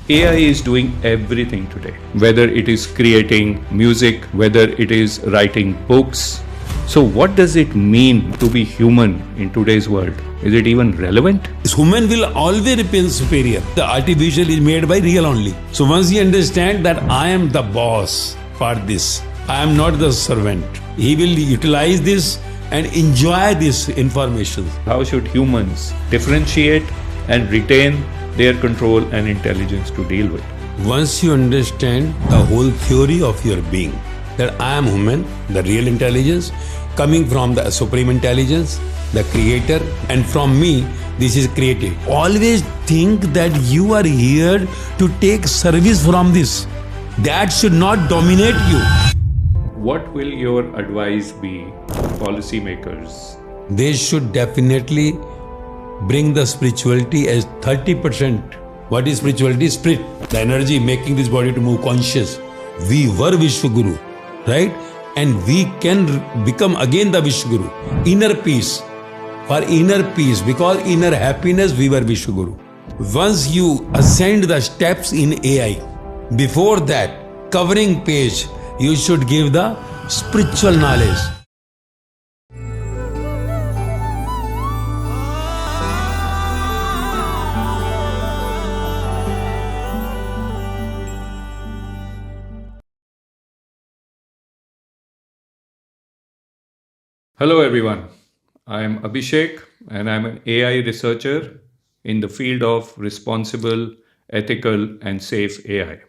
AI is doing everything today, whether it is creating music, whether it is writing books. So, what does it mean to be human in today's world? Is it even relevant? Human will always remain superior. The artificial is made by real only. So, once you understand that I am the boss for this, I am not the servant, he will utilize this and enjoy this information. How should humans differentiate and retain their control and intelligence to deal with? Once you understand the whole theory of your being, that I am human, the real intelligence, coming from the supreme intelligence, the creator, and from me, this is created. Always think that you are here to take service from this. That should not dominate you. What will your advice be to policymakers? They should definitely bring the spirituality as 30%. What is spirituality? Spirit, the energy making this body to move conscious. We were Vishwaguru, right? And we can become again the Vishwaguru. Inner peace. For inner peace, because inner happiness, we were Vishwaguru. Once you ascend the steps in AI, before that, covering page, you should give the spiritual knowledge. Hello everyone, I am Abhishek and I'm an AI researcher in the field of responsible, ethical and safe AI.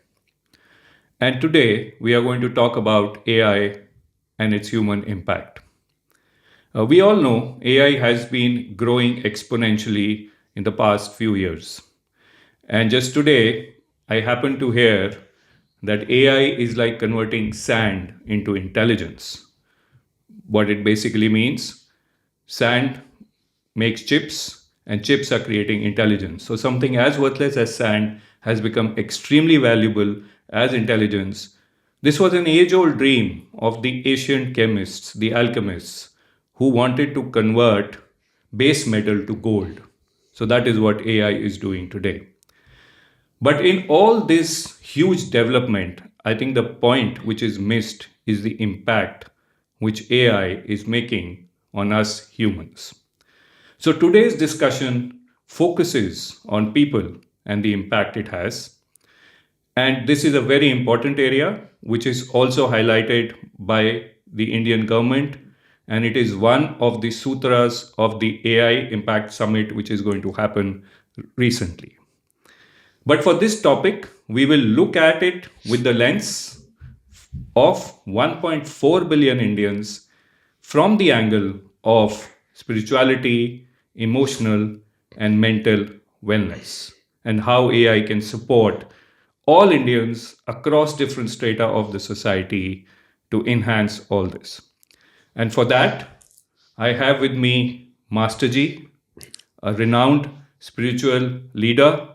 And today we are going to talk about AI and its human impact. We all know AI has been growing exponentially in the past few years. And just today, I happened to hear that AI is like converting sand into intelligence. What it basically means, sand makes chips and chips are creating intelligence. So something as worthless as sand has become extremely valuable as intelligence. This was an age-old dream of the ancient chemists, the alchemists, who wanted to convert base metal to gold. So that is what AI is doing today. But in all this huge development, I think the point which is missed is the impact which AI is making on us humans. So today's discussion focuses on people and the impact it has. And this is a very important area which is also highlighted by the Indian government. And it is one of the sutras of the AI Impact Summit, which is going to happen recently. But for this topic, we will look at it with the lens of 1.4 billion Indians from the angle of spirituality, emotional, and mental wellness, and how AI can support all Indians across different strata of the society to enhance all this. And for that, I have with me MAAsterG, a renowned spiritual leader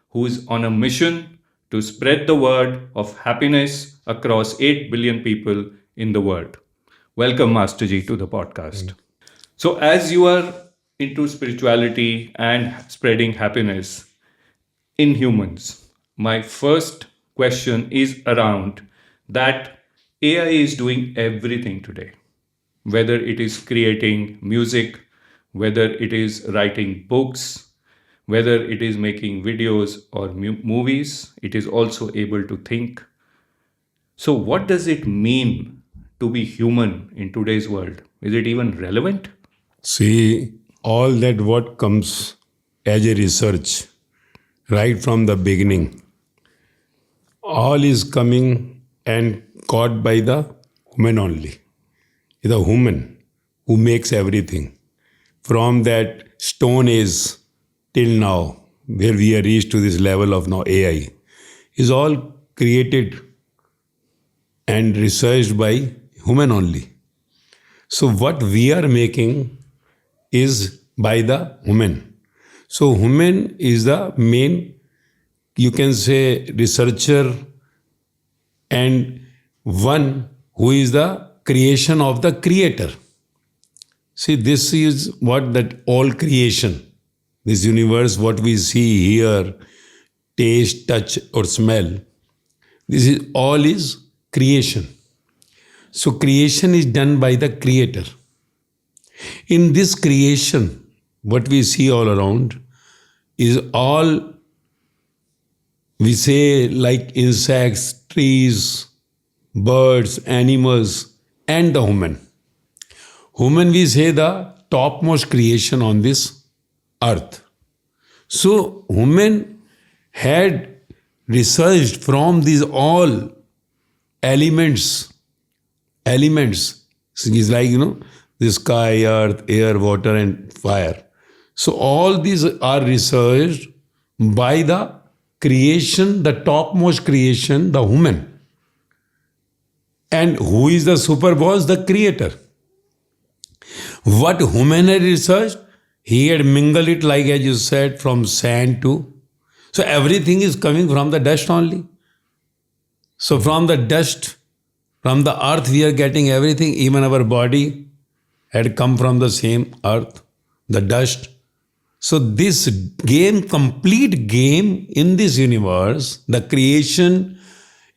who is on a mission to spread the word of happiness across 8 billion people in the world. Welcome, MAAsterG, to the podcast. So, as you are into spirituality and spreading happiness in humans, my first question is around that AI is doing everything today, whether it is creating music, whether it is writing books, whether it is making videos or movies, it is also able to think. So, what does it mean to be human in today's world? Is it even relevant? See, all that what comes as a research, right from the beginning, all is coming and caught by the human only. The human who makes everything. From that stone age till now, where we are reached to this level of now AI, is all created and researched by human only. So what we are making is by the human. So human is the main, you can say, researcher and one who is the creation of the creator. See, this is what that all creation, this universe, what we see here, taste, touch, or smell. This is all is creation. So creation is done by the creator. In this creation, what we see all around is all, we say, like insects, trees, birds, animals, and the human. Human, we say, the topmost creation on this earth. So human had researched from these all elements. It's like, the sky, earth, air, water, and fire. So all these are researched by the creation, the topmost creation, the human. And who is the super boss? The creator. What human had researched, he had mingled it, like as you said, from sand to. So everything is coming from the dust only. So from the dust, from the earth, we are getting everything. Even our body had come from the same earth, the dust. So this game, complete game in this universe, the creation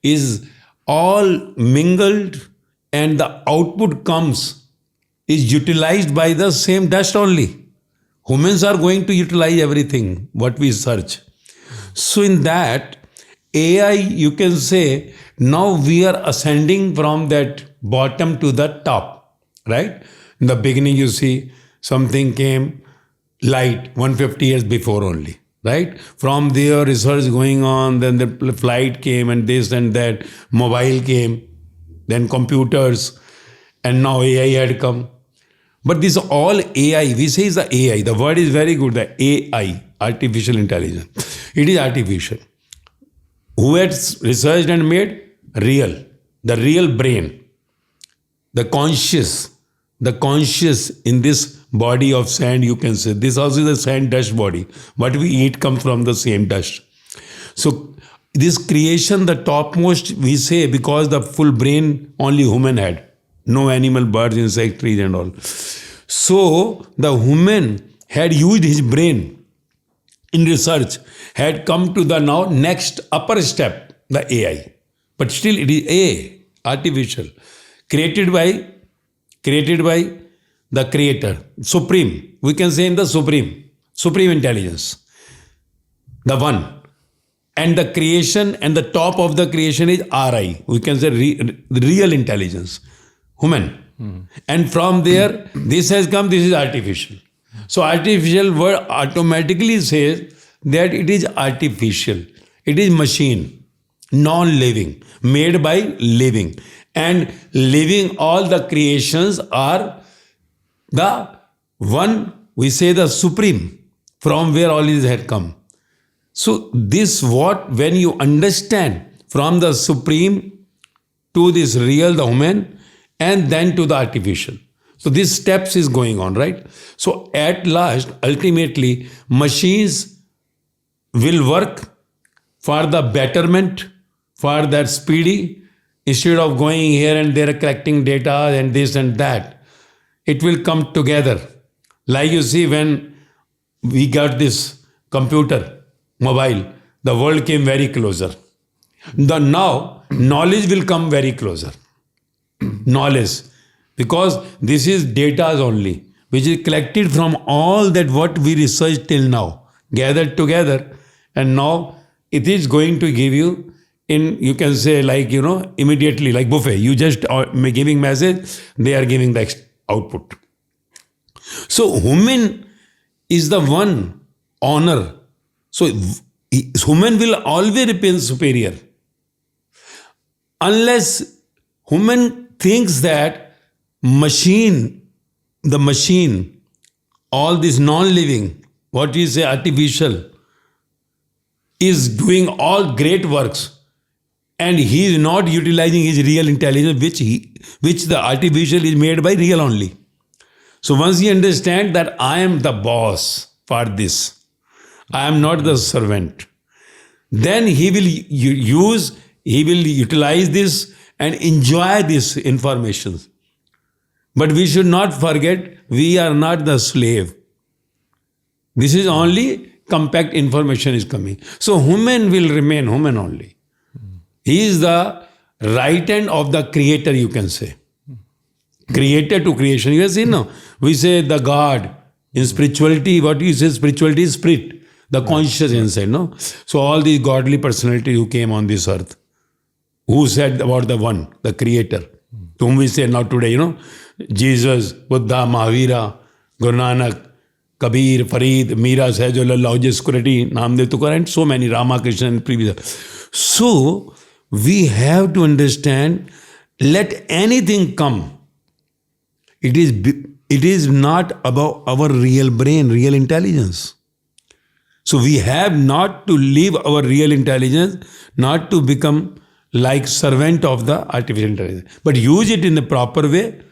is all mingled, and the output comes, is utilized by the same dust only. Humans are going to utilize everything what we search. So in that AI, you can say, now we are ascending from that bottom to the top, right? In the beginning, you see something came light 150 years before only, right? From there, research going on, then the flight came, and this and that, mobile came, then computers, and now AI had come. But this all AI, we say is the AI. The word is very good, the AI, artificial intelligence. It is artificial. Who had researched and made? Real. The real brain. The conscious in this body of sand, you can say. This also is a sand dust body. What we eat comes from the same dust. So this creation, the topmost, we say, because the full brain only human had. No animal, birds, insects, trees and all. So the human had used his brain in research, had come to the now next upper step, the AI. But still it is AI, artificial, created by the creator, supreme. We can say in the supreme intelligence, the one. And the creation and the top of the creation is RI. We can say real intelligence, human. And from there, this has come, this is artificial. So artificial word automatically says that it is artificial. It is machine, non-living, made by living. And living, all the creations are the one, we say the supreme, from where all these had come. So this what, when you understand from the supreme to this real, the human, and then to the artificial. So these steps is going on, right? So at last, ultimately, machines will work for the betterment, for that speedy, instead of going here and there collecting data and this and that. It will come together. Like you see, when we got this computer, mobile, the world came very closer. Now, knowledge will come very closer. Knowledge, because this is data only, which is collected from all that what we researched till now, gathered together, and now it is going to give you in, you can say, like, immediately, like buffet. You just are giving message, they are giving the output. So human is the one honor. So human will always remain superior unless human thinks that the machine, all this non-living, what we say artificial, is doing all great works, and he is not utilizing his real intelligence, which the artificial is made by real only. So once he understands that I am the boss for this, I am not the servant, then he will utilize this and enjoy this information. But we should not forget, we are not the slave. This is only compact information is coming. So human will remain human only. He is the right hand of the creator, you can say. Creator to creation. You have seen, no? We say the God. In spirituality, what you say, spirituality is spirit, the conscious inside, no? So all these godly personality who came on this earth, who said about the one, the creator, to whom we say now today, Jesus, Buddha, Mahavira, Guru Nanak, Kabir, Farid, Mira, Sahajullah, Ojaskurati, Namdev Tukar, and so many, Ramakrishna and previous. So, we have to understand, let anything come. It is not about our real brain, real intelligence. So, we have not to leave our real intelligence, not to become like servant of the artificial intelligence, but use it in the proper way,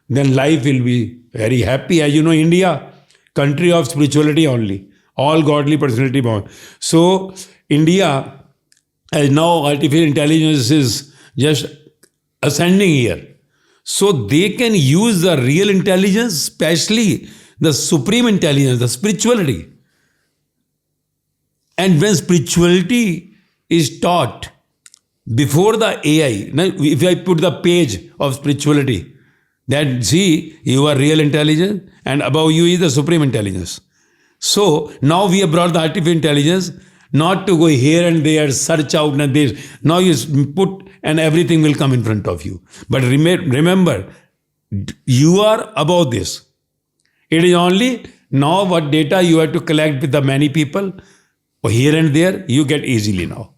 then life will be very happy. As you know, India, country of spirituality only, all godly personality born. So India, as now artificial intelligence is just ascending here. So they can use the real intelligence, especially the supreme intelligence, the spirituality. And when spirituality is taught, before the AI, now if I put the page of spirituality, that see, you are real intelligence and above you is the supreme intelligence. So now we have brought the artificial intelligence not to go here and there, search out and this. Now you put and everything will come in front of you. But remember, you are above this. It is only now what data you have to collect with the many people, or here and there, you get easily now.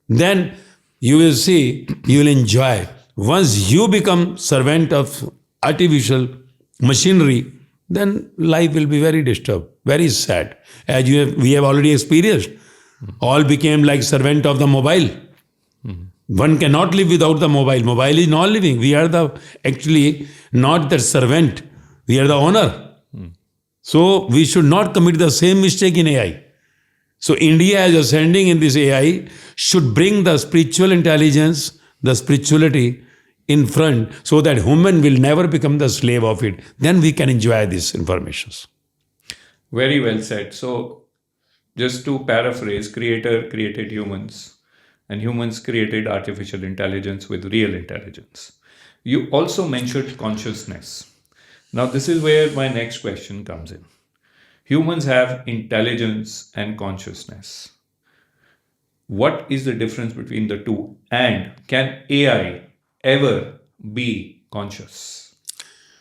Then you will see, you will enjoy. Once you become servant of artificial machinery, then life will be very disturbed, very sad. As we have already experienced. All became like servant of the mobile. One cannot live without the mobile. Mobile is not living. We are actually not the servant. We are the owner. So we should not commit the same mistake in AI. So India, as ascending in this AI, should bring the spiritual intelligence, the spirituality in front, so that human will never become the slave of it. Then we can enjoy these informations. Very well said. So just to paraphrase, creator created humans and humans created artificial intelligence with real intelligence. You also mentioned consciousness. Now this is where my next question comes in. Humans have intelligence and consciousness. What is the difference between the two? And can AI ever be conscious?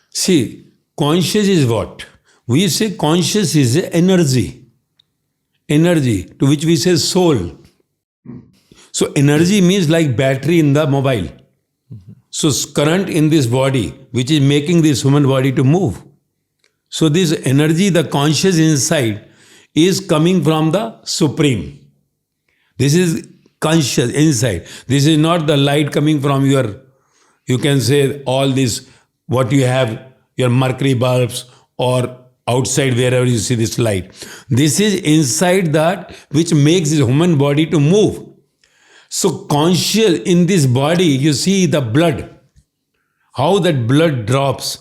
See, conscious is what? We say conscious is energy. Energy, to which we say soul. So energy means like battery in the mobile. So current in this body, which is making this human body to move. So this energy, the conscious inside, is coming from the Supreme. This is conscious inside. This is not the light coming from your, you can say all this, what you have, your mercury bulbs or outside wherever you see this light. This is inside that which makes this human body to move. So conscious in this body, you see the blood, how that blood drops.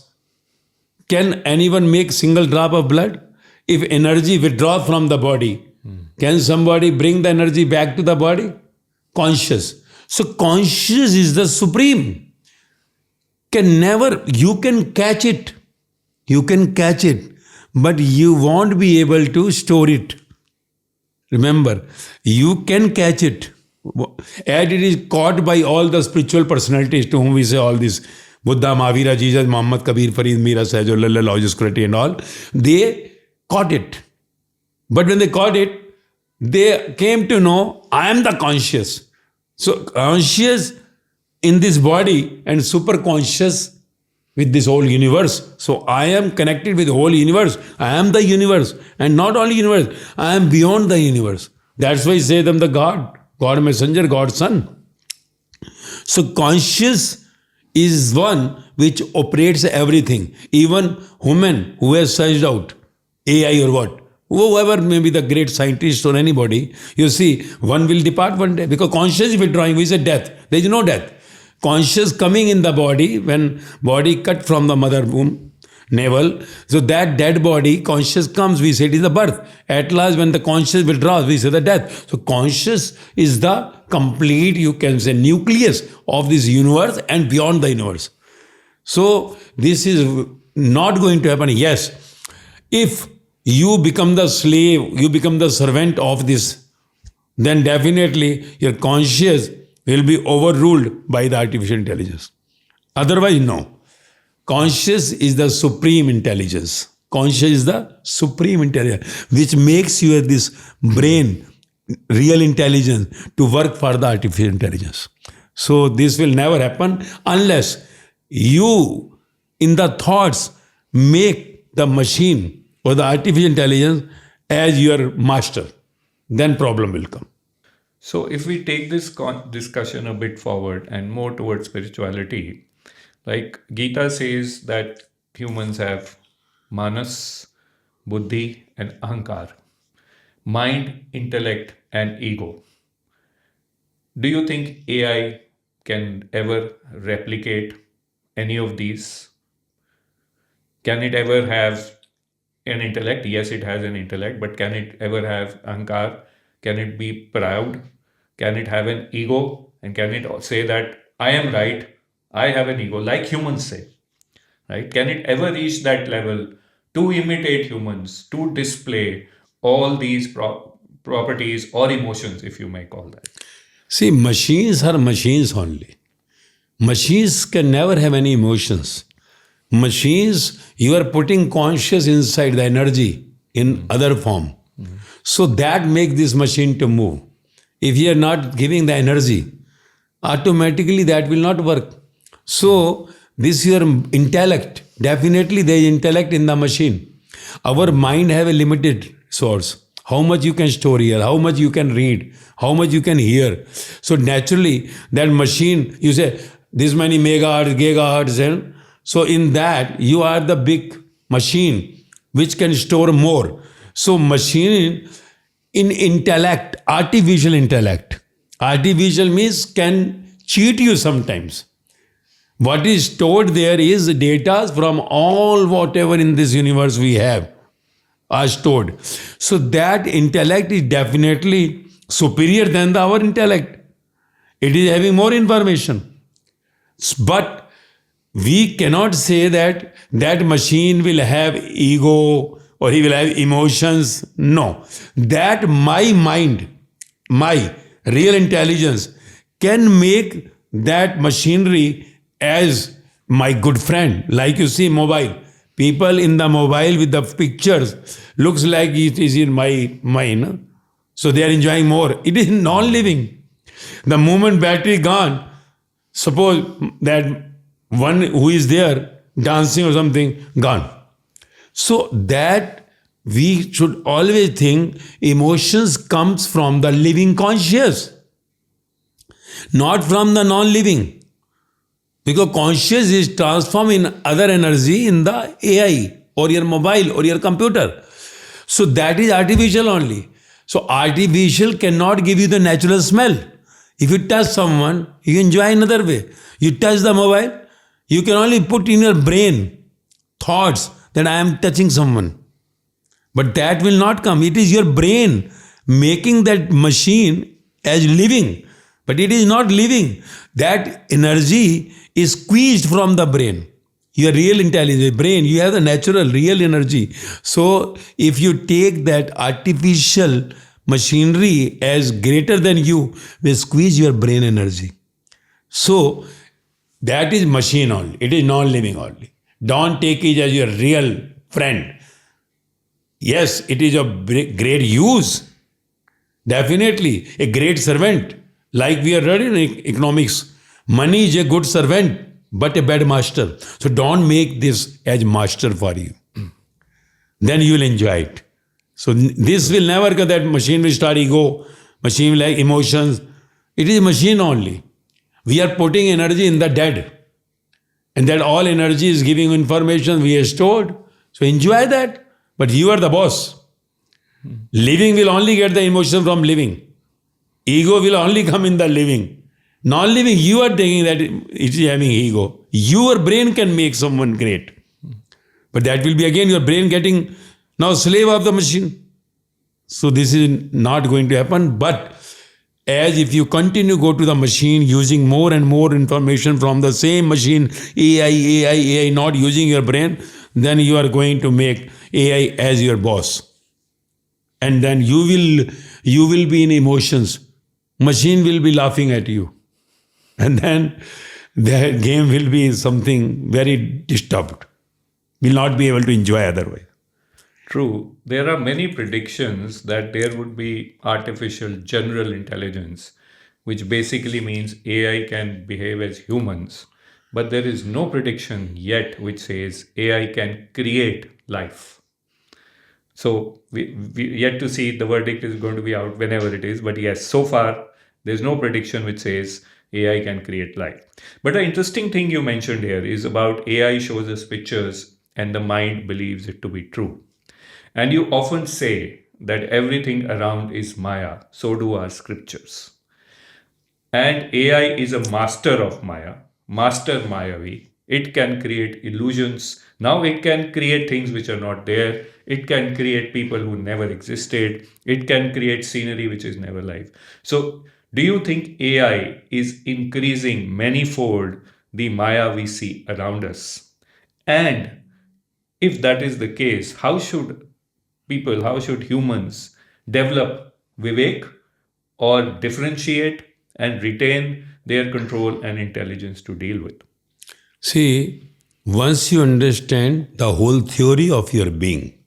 Can anyone make single drop of blood? If energy withdraws from the body, can somebody bring the energy back to the body? Conscious. So conscious is the supreme. You can catch it. You can catch it, but you won't be able to store it. Remember, you can catch it. And it is caught by all the spiritual personalities to whom we say all this. Buddha, Mahavira, Jesus, Muhammad, Kabir, Farid, Mira, Sahajullah, Ojaskurati and all. They caught it. But when they caught it, they came to know, I am the conscious. So conscious in this body and super conscious with this whole universe. So I am connected with the whole universe. I am the universe. And not only universe, I am beyond the universe. That's why I say them the God. God messenger, God son. So conscious is one which operates everything. Even human who has searched out AI or what. Whoever may be the great scientist or anybody, you see, one will depart one day. Because conscious is withdrawing, we say death. There is no death. Conscious coming in the body, when body cut from the mother womb, navel. So that dead body, conscious comes, we say it is the birth. At last, when the conscious withdraws, we say the death. So conscious is the complete, you can say, nucleus of this universe and beyond the universe. So this is not going to happen. Yes, if you become the slave, you become the servant of this, then definitely your conscious will be overruled by the artificial intelligence. Otherwise, no. Conscious is the supreme intelligence. Conscious is the supreme intelligence, which makes you this brain, real intelligence, to work for the artificial intelligence. So this will never happen unless you, in the thoughts, make the machine or the artificial intelligence as your master. Then problem will come. So, if we take this discussion a bit forward and more towards spirituality, like Gita says that humans have manas, buddhi, and ahankar, mind, intellect, and ego. Do you think AI can ever replicate any of these? Can it ever have an intellect? Yes, it has an intellect, but can it ever have ahankar? Can it be proud? Can it have an ego? And can it say that I am right, I have an ego, like humans say? Right? Can it ever reach that level to imitate humans, to display all these properties or emotions, if you may call that? See, machines are machines only. Machines can never have any emotions. Machines, you are putting conscious inside the energy in other form. So that makes this machine to move. If you are not giving the energy, automatically that will not work. So this your intellect, definitely there is intellect in the machine. Our mind have a limited source. How much you can store here, how much you can read, how much you can hear. So naturally that machine, you say this many megahertz, gigahertz, and so in that you are the big machine which can store more. So machine in intellect, artificial intellect. Artificial means can cheat you sometimes. What is stored there is data from all whatever in this universe we have are stored. So that intellect is definitely superior than our intellect. It is having more information. But we cannot say that that machine will have ego or he will have emotions. No. That my mind, my real intelligence can make that machinery as my good friend. Like you see mobile. People in the mobile with the pictures looks like it is in my mind. So they are enjoying more. It is non-living. The moment battery gone, suppose that one who is there dancing or something, gone. So that we should always think emotions comes from the living conscious, not from the non-living. Because conscious is transformed in other energy in the AI or your mobile or your computer. So that is artificial only. So artificial cannot give you the natural smell. If you touch someone, you enjoy another way. You touch the mobile, you can only put in your brain thoughts that I am touching someone. But that will not come. It is your brain making that machine as living. But it is not living. That energy is squeezed from the brain. Your real intelligence, brain, you have the natural, real energy. So if you take that artificial machinery as greater than you, will squeeze your brain energy. So that is machine only. It is non-living only. Don't take it as your real friend. Yes, it is of great use. Definitely a great servant. Like we are reading in economics, money is a good servant, but a bad master. So don't make this as master for you. Then you will enjoy it. So this will never go that machine will start ego, machine will have emotions. It is machine only. We are putting energy in the dead. And that all energy is giving information we have stored. So enjoy that. But you are the boss. Living will only get the emotion from living. Ego will only come in the living. Non-living, you are taking that it is having ego. Your brain can make someone great. But that will be again your brain getting now slave of the machine. So this is not going to happen. But as if you continue go to the machine using more and more information from the same machine, AI, not using your brain, then you are going to make AI as your boss. And then you will be in emotions. Machine will be laughing at you. And then the game will be something very disturbed. Will not be able to enjoy otherwise. True. There are many predictions that there would be artificial general intelligence, which basically means AI can behave as humans. But there is no prediction yet which says AI can create life. So we yet to see, the verdict is going to be out whenever it is. But yes, so far there's no prediction which says AI can create life. But the interesting thing you mentioned here is about AI shows us pictures and the mind believes it to be true. And you often say that everything around is Maya, so do our scriptures. And AI is a master of Maya, master Mayavi. It can create illusions. Now it can create things which are not there. It can create people who never existed. It can create scenery which is never live. So, do you think AI is increasing manifold the Maya we see around us? And if that is the case, how should people, how should humans develop Vivek or differentiate and retain their control and intelligence to deal with? See, once you understand the whole theory of your being,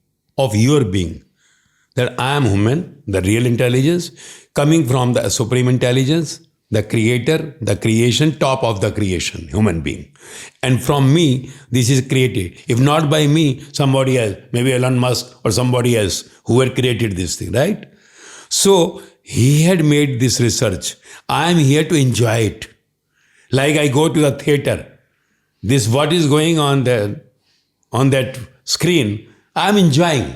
that I am human, the real intelligence, coming from the supreme intelligence, the creator, the creation, top of the creation, human being. And from me, this is created. If not by me, somebody else, maybe Elon Musk or somebody else who had created this thing, right? So he had made this research. I am here to enjoy it. Like I go to the theater. This what is going on there on that screen, I am enjoying.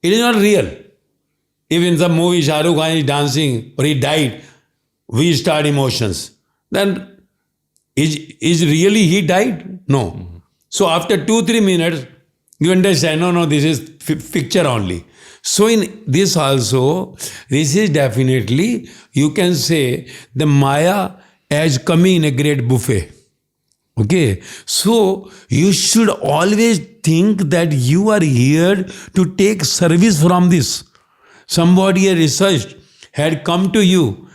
It is not real. If in some movie Shah Rukh Khan is dancing or he died, we start emotions. Then is really he died? No. So after 2-3 minutes, you understand, no, this is picture only. So in this also, this is definitely, you can say, the Maya as coming in a great buffet. Okay, so you should always think that you are here to take service from this. Somebody had researched, had come to you.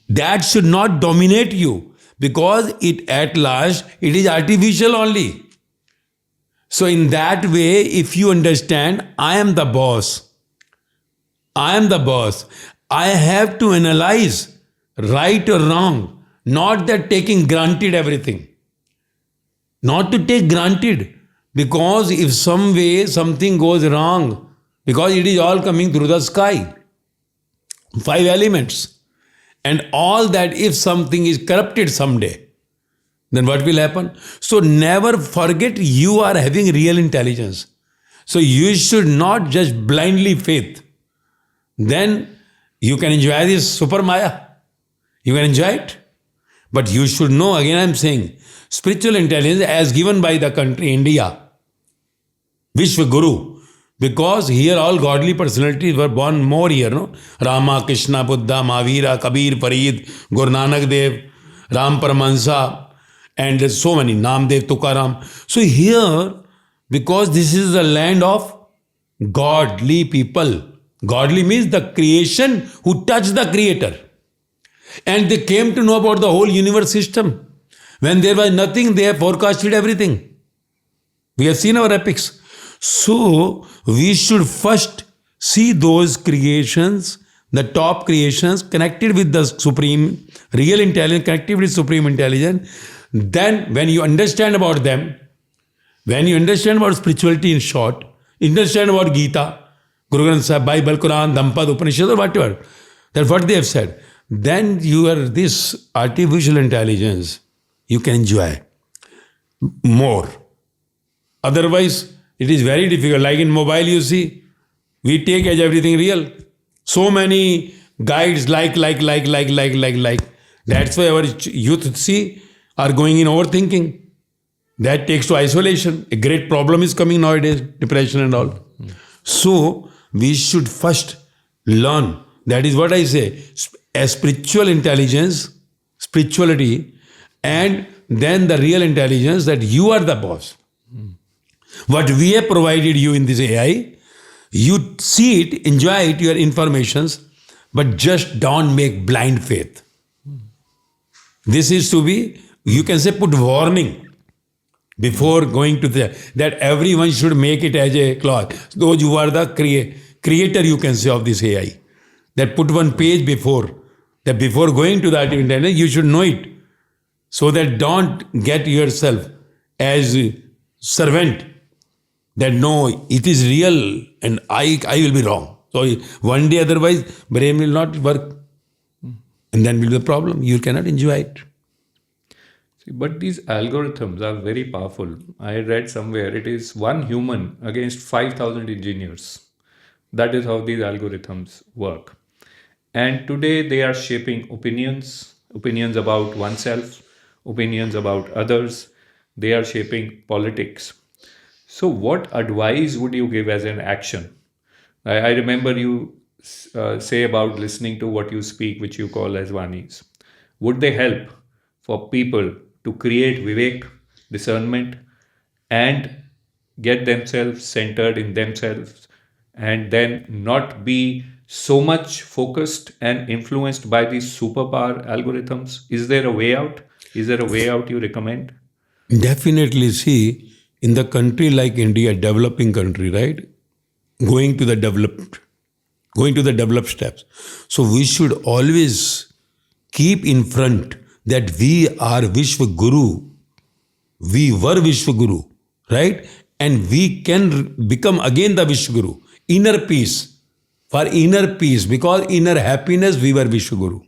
That should not dominate you because it at last, it is artificial only. So in that way, if you understand, I am the boss. I am the boss. I have to analyze right or wrong, not that taking granted everything. Not to take granted, because if some way something goes wrong, because it is all coming through the sky, 5 elements, and all that, if something is corrupted someday, then what will happen? So never forget you are having real intelligence. So you should not just blindly faith. Then you can enjoy this super Maya. You can enjoy it. But you should know, again I am saying, spiritual intelligence as given by the country India, Vishwa Guru, because here all godly personalities were born more here, no? Rama, Krishna, Buddha, Mahavira, Kabir, Farid, Guru Nanak Dev, Ram Paramahansa, and there's so many, Namdev, Tukaram. So here, because this is the land of godly people, godly means the creation who touch the creator. And they came to know about the whole universe system. When there was nothing, they have forecasted everything. We have seen our epics. So, we should first see those creations, the top creations, connected with the supreme, real intelligence, connected with supreme intelligence. Then, when you understand about them, when you understand about spirituality in short, understand about Gita, Guru Granth Sahib, Bible, Quran, Dhampad, Upanishad, or whatever, that's what they have said. Then you are this artificial intelligence, you can enjoy more. Otherwise, it is very difficult. Like in mobile, you see, we take as everything real. So many guides like. That's why our youth, see, are going in overthinking. That takes to isolation. A great problem is coming nowadays, depression and all. So we should first learn. That is what I say. A spiritual intelligence, spirituality, and then the real intelligence that you are the boss. What we have provided you in this AI, you see it, enjoy it, your informations, but just don't make blind faith. This is to be, you can say, put warning before going to that everyone should make it as a clause. Those who are the creator, you can say, of this AI, that put one page before, that before going to that internet, you should know it. So that don't get yourself as servant, that no, it is real and I will be wrong. So one day otherwise, brain will not work. And then will be a problem. You cannot enjoy it. But these algorithms are very powerful. I read somewhere it is one human against 5,000 engineers. That is how these algorithms work. And today they are shaping opinions about oneself, opinions about others. They are shaping politics. So, what advice would you give as an action? I remember you say about listening to what you speak, which you call as Vanis. Would they help for people to create Vivek, discernment, and get themselves centered in themselves, and then not be so much focused and influenced by these superpower algorithms? Is there a way out? Is there a way out you recommend? Definitely, see, in the country like India, developing country, right? Going to the developed steps. So we should always keep in front that we are Vishwa Guru. We were Vishwa Guru, right? And we can become again the Vishwa Guru. Inner peace. For inner peace, because inner happiness, we were Vishwa Guru.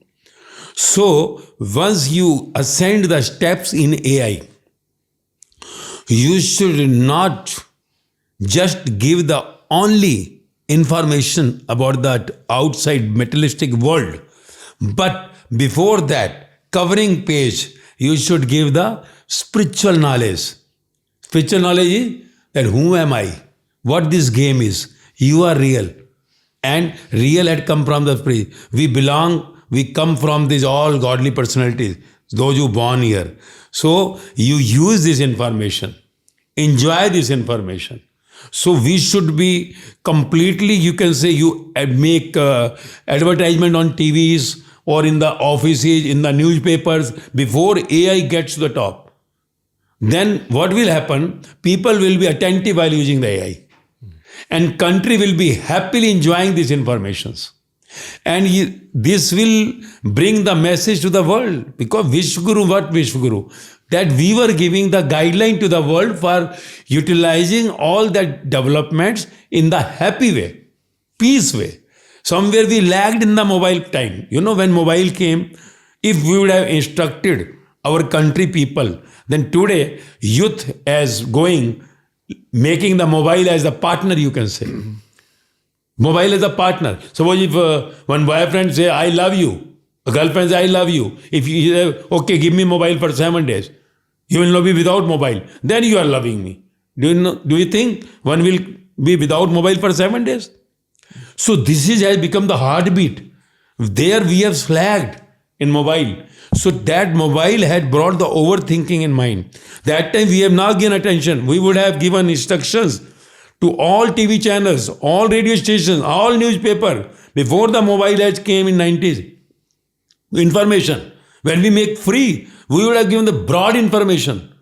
So once you ascend the steps in AI, you should not just give the only information about that outside materialistic world, but before that, covering page, you should give the spiritual knowledge. Spiritual knowledge is that who am I? What this game is? You are real. And real had come from the spirit. We come from these all godly personalities, those who born here. So you use this information. Enjoy this information. So we should be completely, you can say, you make advertisement on TVs or in the offices, in the newspapers, before AI gets to the top. Then what will happen? People will be attentive while using the AI. And country will be happily enjoying these informations. And this will bring the message to the world. Because Vishwaguru, what Vishwaguru? That we were giving the guideline to the world for utilizing all that developments in the happy way, peace way. Somewhere we lagged in the mobile time. You know, when mobile came, if we would have instructed our country people, then today youth as going, making the mobile as a partner, you can say. Mobile as a partner. Suppose if one boyfriend say, I love you, a girlfriend say, I love you. If you say, okay, give me mobile for 7 days, you will not be without mobile. Then you are loving me. Do you think one will be without mobile for 7 days? So this has become the heartbeat. There we have slacked in mobile. So that mobile had brought the overthinking in mind. That time we have not given attention. We would have given instructions to all TV channels, all radio stations, all newspaper before the mobile age came in 90s. Information. When we make free, we would have given the broad information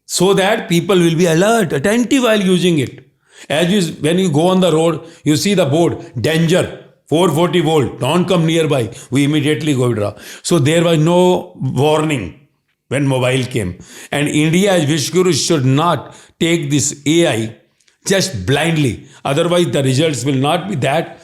so that people will be alert, attentive while using it. When you go on the road, you see the board, danger, 440 volt, don't come nearby. We immediately go draw. So there was no warning when mobile came. And India as Vishguru should not take this AI just blindly. Otherwise the results will not be that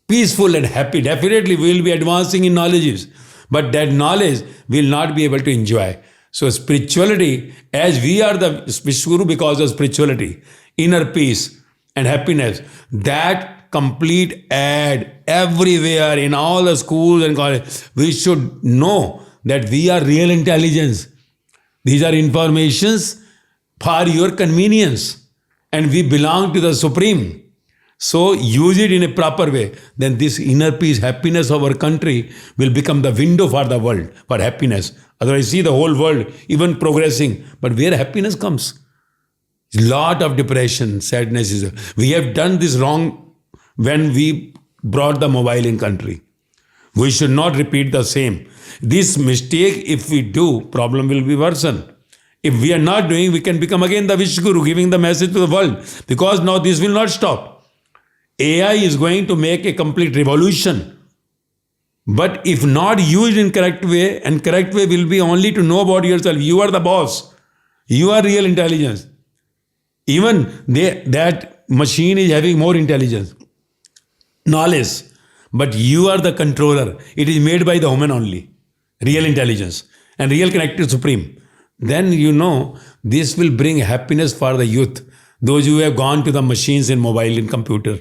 peaceful and happy. Definitely we will be advancing in knowledges. But that knowledge will not be able to enjoy. So spirituality, as we are the Vishguru because of spirituality, inner peace and happiness, that complete ad everywhere in all the schools and colleges, we should know that we are real intelligence. These are informations for your convenience. And we belong to the Supreme. So use it in a proper way. Then this inner peace, happiness of our country will become the window for the world, for happiness. Otherwise, see the whole world even progressing. But where happiness comes? Lot of depression, sadness is. We have done this wrong when we brought the mobile in country. We should not repeat the same. This mistake, if we do, problem will be worsened. If we are not doing, we can become again the Wish Guru, giving the message to the world. Because now this will not stop. AI is going to make a complete revolution. But if not used in correct way, and correct way will be only to know about yourself. You are the boss. You are real intelligence. Even that machine is having more intelligence, knowledge. But you are the controller. It is made by the human only. Real intelligence and real connected supreme. Then you know this will bring happiness for the youth. Those who have gone to the machines in mobile and computer,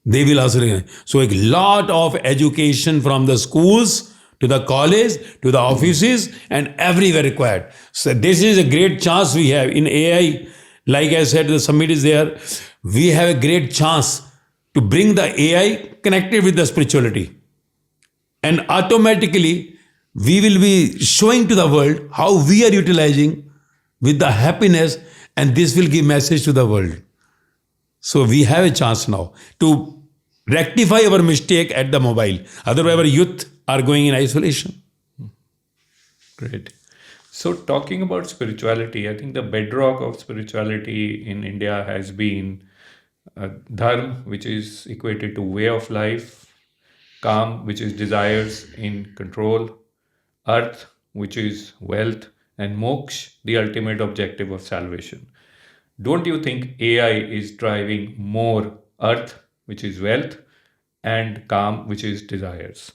they will also. So a lot of education from the schools to the college to the offices and everywhere required. So this is a great chance we have in AI. Like I said, the summit is there. We have a great chance to bring the AI connected with the spirituality. And automatically, we will be showing to the world how we are utilizing with the happiness, and this will give message to the world. So we have a chance now to rectify our mistake at the mobile. Otherwise, our youth are going in isolation. Great. So, talking about spirituality, I think the bedrock of spirituality in India has been dharma, which is equated to way of life, kam, which is desires in control, arth, which is wealth, and moksha, the ultimate objective of salvation. Don't you think AI is driving more arth, which is wealth, and kam, which is desires?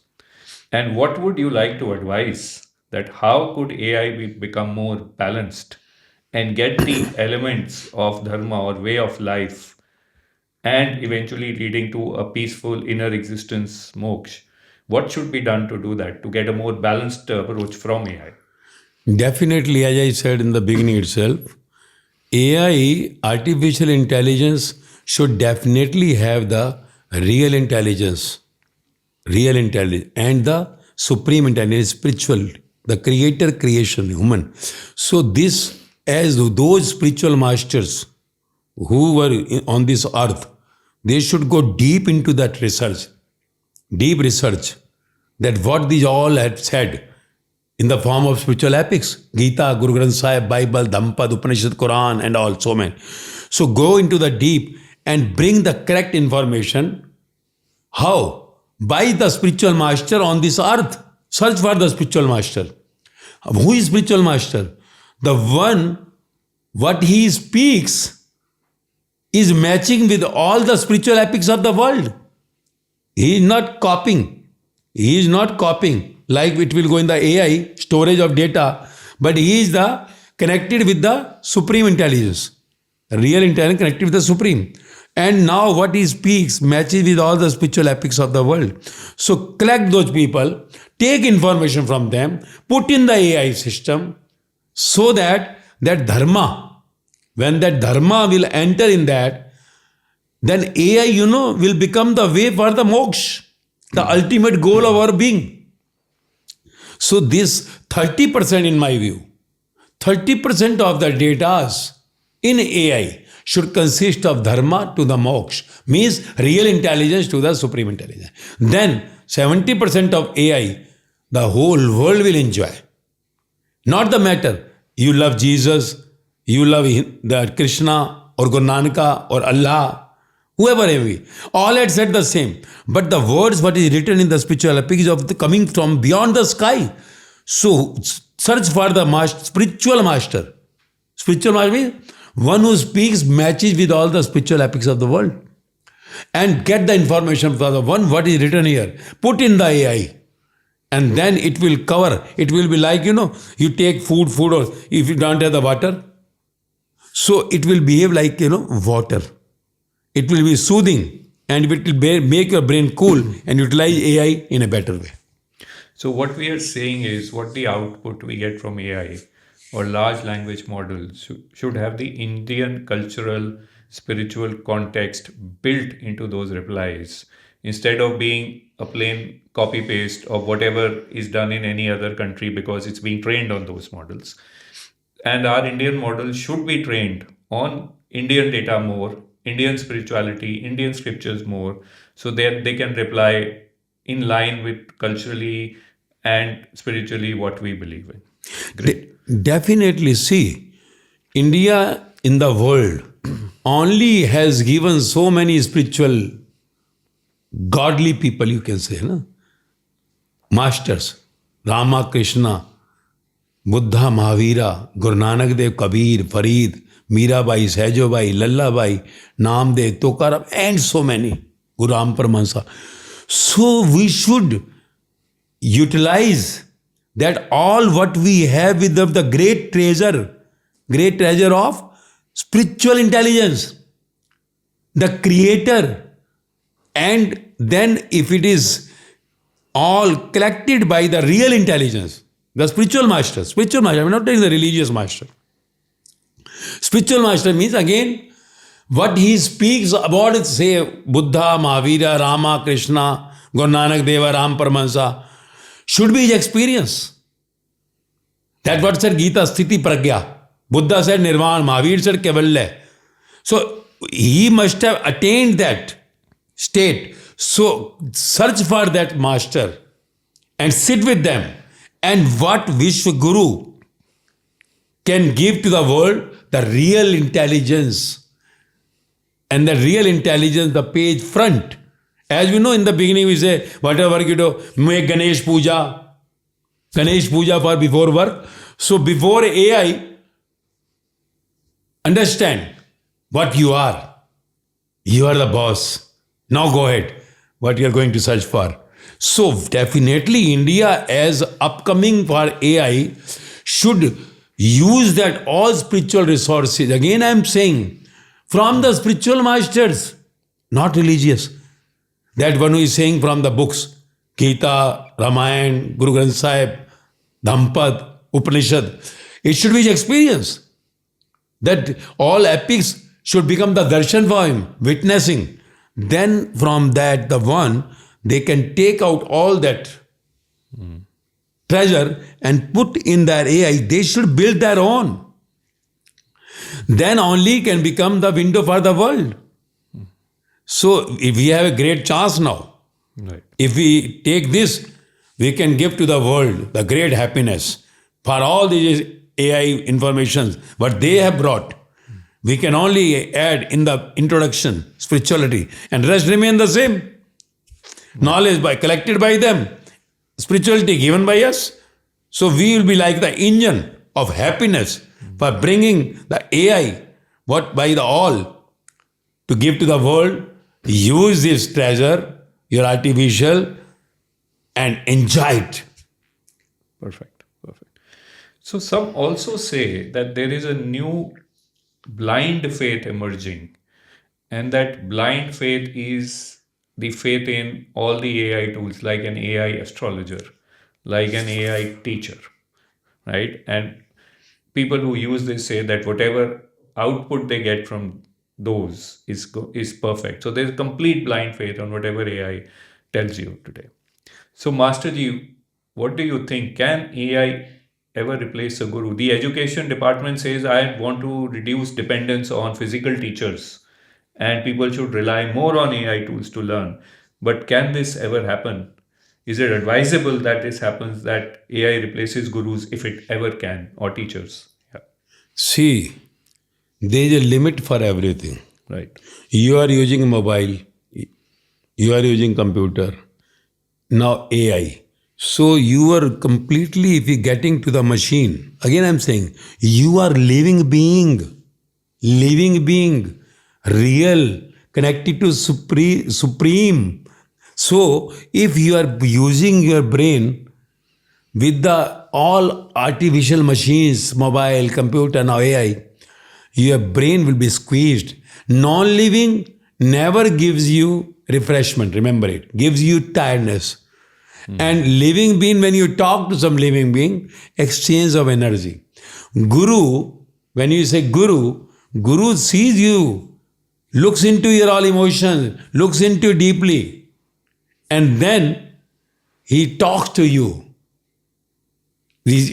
And what would you like to advise that how could AI become more balanced and get the elements of dharma or way of life and eventually leading to a peaceful inner existence moksha? What should be done to do that, to get a more balanced approach from AI? Definitely, as I said in the beginning itself, AI, artificial intelligence, should definitely have the real intelligence, and the supreme intelligence, spiritual, the creator creation, human. So this, as those spiritual masters who were on this earth, they should go deep into that research, deep research, that what these all had said in the form of spiritual epics, Gita, Guru Granth Sahib, Bible, Dhampad, Upanishad, Quran, and all, so many. So go into the deep and bring the correct information. How? By the spiritual master on this earth. Search for the spiritual master. Who is spiritual master? The one, what he speaks is matching with all the spiritual epics of the world. He is not copying. He is not copying like it will go in the AI storage of data, but he is the connected with the supreme intelligence. Real intelligence connected with the supreme. And now what he speaks matches with all the spiritual epics of the world. So collect those people, take information from them, put in the AI system, so that dharma, when that dharma will enter in that, then AI, will become the way for the moksha, the ultimate goal of our being. So this 30% in my view, 30% of the data in AI should consist of dharma to the moksha, means real intelligence to the supreme intelligence. Then 70% of AI, the whole world will enjoy. Not the matter, you love Jesus, you love the Krishna or Guru Nanaka or Allah, whoever may be. All had said the same. But the words, what is written in the spiritual epic is of coming from beyond the sky. So search for the spiritual master. Spiritual master means one who speaks matches with all the spiritual epics of the world. And get the information from the one what is written here. Put in the AI. And then it will cover. It will be like, you take food or if you don't have the water. So it will behave like, water. It will be soothing and it will make your brain cool and utilize AI in a better way. So what we are saying is what the output we get from AI or large language models should have the Indian cultural, spiritual context built into those replies instead of being a plain copy paste of whatever is done in any other country because it's being trained on those models. And our Indian model should be trained on Indian data more, Indian spirituality, Indian scriptures more, so that they can reply in line with culturally and spiritually what we believe in. Great. Definitely, see, India in the world only has given so many spiritual, godly people, you can say, no? Masters, Rama, Krishna, Buddha, Mahavira, Guru Nanak Dev, Kabir, Farid, Mirabai, Sehjobai, Lallabai, Namdev, Tokaram, and so many, Guru Ram Paramahansa. So we should utilize that all what we have with the great treasure of spiritual intelligence, the creator. And then if it is all collected by the real intelligence, the spiritual master, I'm not telling the religious master. Spiritual master means again, what he speaks about, say, Buddha, Mahavira, Rama, Krishna, Guru Nanak Deva, Ram Paramahansa, should be his experience. That's what said Gita, Sthiti Pragya. Buddha said Nirvana, Mahavir said Kaivalya. So he must have attained that state. So search for that master and sit with them. And what Vishwa Guru can give to the world, the real intelligence. And the real intelligence, the page front. As we know, in the beginning we say, whatever you do, make Ganesh Puja for before work. So before AI, understand what you are. You are the boss. Now go ahead. What you are going to search for. So definitely India as upcoming for AI should use that all spiritual resources. Again I am saying, from the spiritual masters, not religious. That one who is saying from the books, Gita, Ramayana, Guru Granth Sahib, Dhampad, Upanishad. It should be his experience. That all epics should become the darshan for him, witnessing. Then from that, the one, they can take out all that treasure and put in their AI. They should build their own. Then only can become the window for the world. So if we have a great chance now, Right. if we take this, we can give to the world the great happiness for all these AI informations, what they have brought. We can only add in the introduction, spirituality, and rest remain the same. Knowledge collected by them, spirituality given by us. So we will be like the engine of happiness for bringing the AI, what by the all, to give to the world. Use this treasure, your artificial, and enjoy it. Perfect. So some also say that there is a new blind faith emerging, and that blind faith is the faith in all the AI tools, like an AI astrologer, like an AI teacher, right? And people who use this say that whatever output they get from those is perfect. So there's complete blind faith on whatever AI tells you today. So Masterji, what do you think? Can AI ever replace a guru? The education department says I want to reduce dependence on physical teachers and people should rely more on AI tools to learn. But can this ever happen? Is it advisable that this happens, that AI replaces gurus if it ever can, or teachers? Yeah. See, there is a limit for everything. Right. You are using mobile, you are using computer, now AI. So you are completely, if you getting to the machine, again I'm saying, you are living being, real, connected to supreme. So if you are using your brain with the all artificial machines, mobile, computer, now AI, your brain will be squeezed. Non-living never gives you refreshment, remember it, gives you tiredness. And living being, when you talk to some living being, exchange of energy. Guru, when you say Guru, Guru sees you, looks into your all emotions, looks into deeply, and then he talks to you.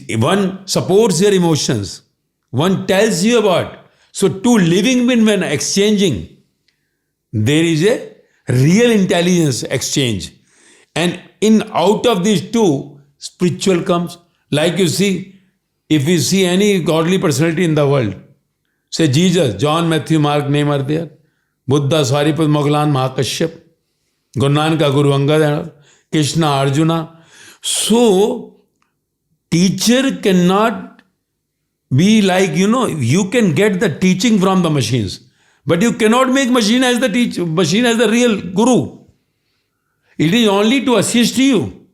One supports your emotions, one tells you about. So, two living beings, when exchanging, there is a real intelligence exchange. And in out of these two, spiritual comes. Like you see, if we see any godly personality in the world, say Jesus, John, Matthew, Mark, name are there. Buddha, Sariput, Mogglan, Mahakashyap, Guru Nanak, Guru Angad, Krishna, Arjuna. So, teacher cannot be like, you can get the teaching from the machines, but you cannot make machine as the real guru. It is only to assist you.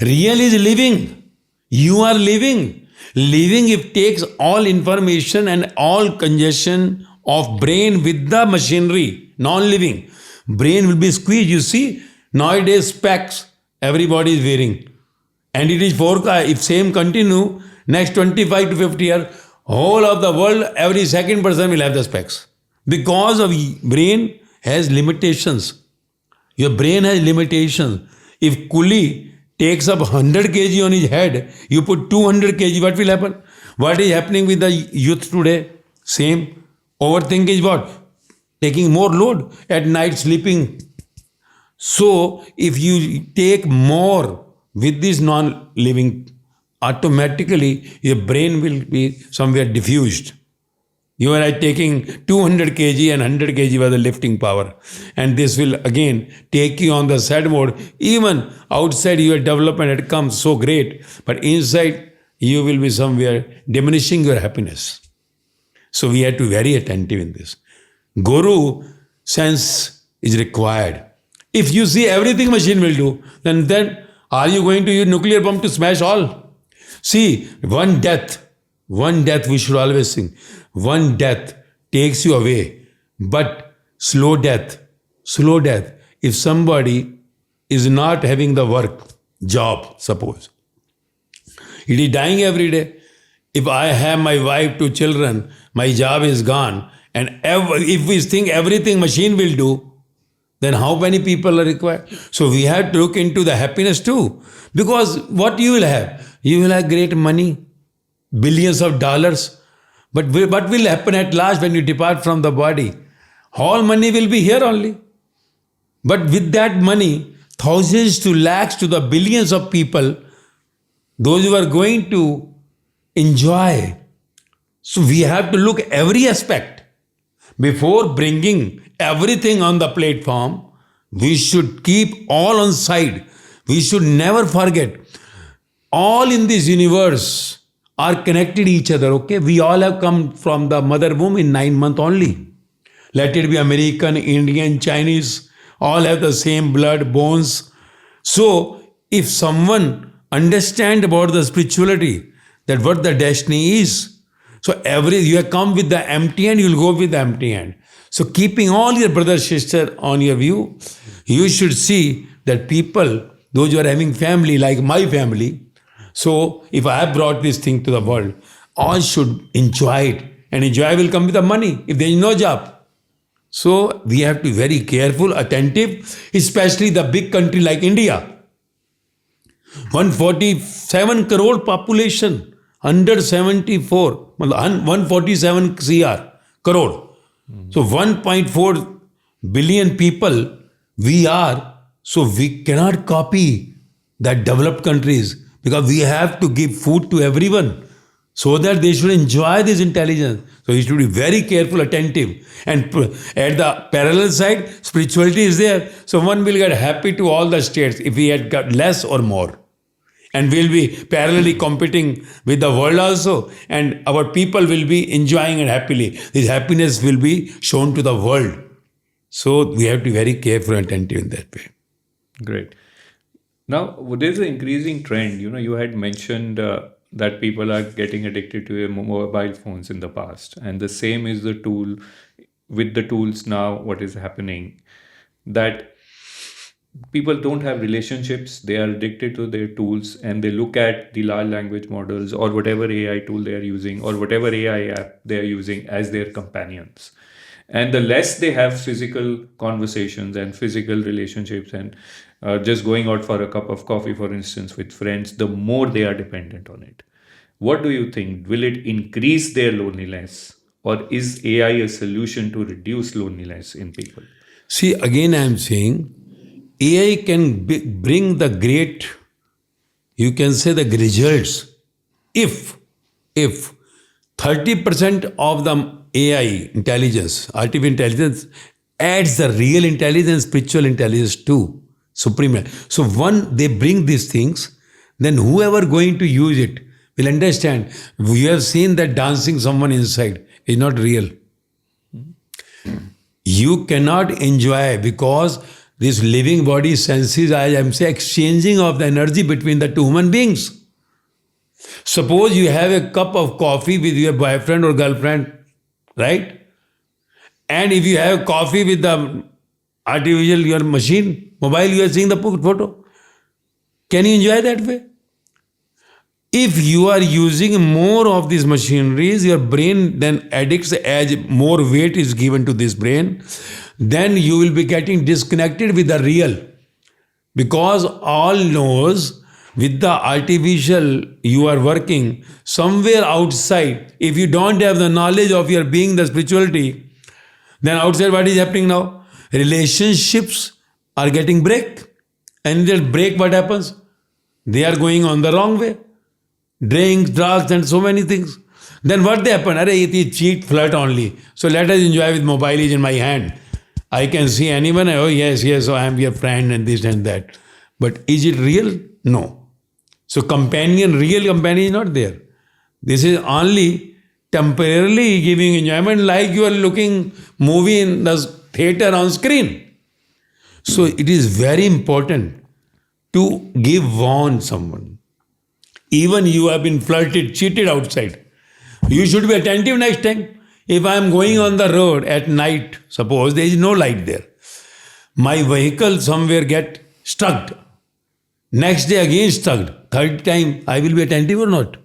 Real is living. You are living. Living, if takes all information and all congestion of brain with the machinery, non-living, brain will be squeezed. You see, nowadays specs everybody is wearing. And it is forecast, if same continue, next 25 to 50 years, whole of the world, every second person will have the specs. Because of brain has limitations. Your brain has limitations. If coolie takes up 100 kg on his head, you put 200 kg, what will happen? What is happening with the youth today? Same. Overthink is what? Taking more load at night, sleeping. So, if you take more with this non-living, automatically your brain will be somewhere diffused. You are taking 200 kg and 100 kg was the lifting power. And this will again take you on the sad mode. Even outside your development, it comes so great. But inside, you will be somewhere diminishing your happiness. So we have to be very attentive in this. Guru sense is required. If you see everything machine will do, then are you going to use nuclear bomb to smash all? See, one death we should always sing. One death takes you away. But slow death, if somebody is not having the work, job, suppose, it is dying every day. If I have my wife, 2 children, my job is gone, and if we think everything machine will do, then how many people are required? So we have to look into the happiness too. Because what you will have? You will have great money, billions of dollars. But what will happen at last when you depart from the body? All money will be here only. But with that money, thousands to lakhs to the billions of people, those who are going to enjoy. So we have to look every aspect. Before bringing everything on the platform, we should keep all on side. We should never forget. All in this universe are connected each other, okay? We all have come from the mother womb in 9 months only. Let it be American, Indian, Chinese, all have the same blood, bones. So, if someone understand about the spirituality, that what the destiny is, so you have come with the empty hand, you will go with the empty hand. So, keeping all your brother, sister on your view, you should see that people, those who are having family like my family, so if I have brought this thing to the world, all should enjoy it. And enjoy will come with the money if there is no job. So we have to be very careful, attentive, especially the big country like India. 147 crore population, under 74, 147 crore. So 1.4 billion people we are, so we cannot copy that developed countries. Because we have to give food to everyone so that they should enjoy this intelligence. So you should be very careful, attentive. And at the parallel side, spirituality is there. So one will get happy to all the states if we had got less or more. And we'll be parallelly competing with the world also. And our people will be enjoying it happily. This happiness will be shown to the world. So we have to be very careful and attentive in that way. Great. Now, there's an increasing trend. You had mentioned that people are getting addicted to mobile phones in the past. And the same is the tool with the tools now, what is happening. That People don't have relationships. They are addicted to their tools, and they look at the large language models or whatever AI tool they are using or whatever AI app they are using as their companions. And the less they have physical conversations and physical relationships and just going out for a cup of coffee, for instance, with friends, the more they are dependent on it. What do you think? Will it increase their loneliness, or is AI a solution to reduce loneliness in people? See, again, I am saying AI can bring the great, you can say the results if if 30% of the AI intelligence, artificial intelligence, adds the real intelligence, spiritual intelligence too, supreme. So one, they bring these things, then whoever going to use it will understand. We have seen that dancing someone inside is not real. You cannot enjoy because this living body senses, I am saying, exchanging of the energy between the two human beings. Suppose you have a cup of coffee with your boyfriend or girlfriend, right? And if you have coffee with the artificial, your machine, mobile, you are seeing the photo. Can you enjoy that way? If you are using more of these machineries, your brain then addicts as more weight is given to this brain, then you will be getting disconnected with the real. Because all knows with the artificial you are working somewhere outside. If you don't have the knowledge of your being, the spirituality, then outside what is happening now? Relationships are getting break. And they break, what happens? They are going on the wrong way. Drinks, drugs, and so many things. Then what they happen? Arey, it is cheat, flirt only. So let us enjoy with mobile is in my hand. I can see anyone, oh yes, yes, so I am your friend and this and that. But is it real? No. So companion, real companion is not there. This is only temporarily giving enjoyment like you are looking movie in the theater on screen. So it is very important to give warn someone. Even you have been flirted, cheated outside. You should be attentive next time. If I am going on the road at night, suppose there is no light there, my vehicle somewhere get stuck. Next day again stuck. Third time, I will be attentive or not?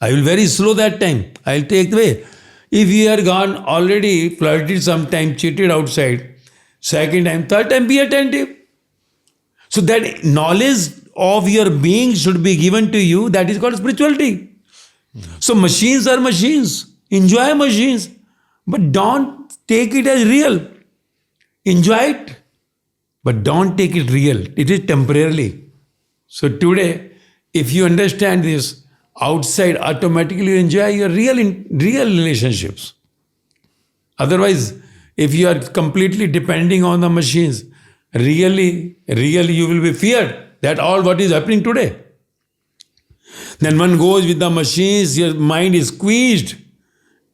I will very slow that time. I will take the way. If you are gone already flirted sometime, cheated outside, second time, third time, be attentive. So that knowledge of your being should be given to you. That is called spirituality. So machines are machines. Enjoy machines. But don't take it as real. Enjoy it. But don't take it real. It is temporarily. So today, if you understand this, outside automatically you enjoy your real relationships. Otherwise, if you are completely depending on the machines, really you will be feared that all what is happening today. Then one goes with the machines, your mind is squeezed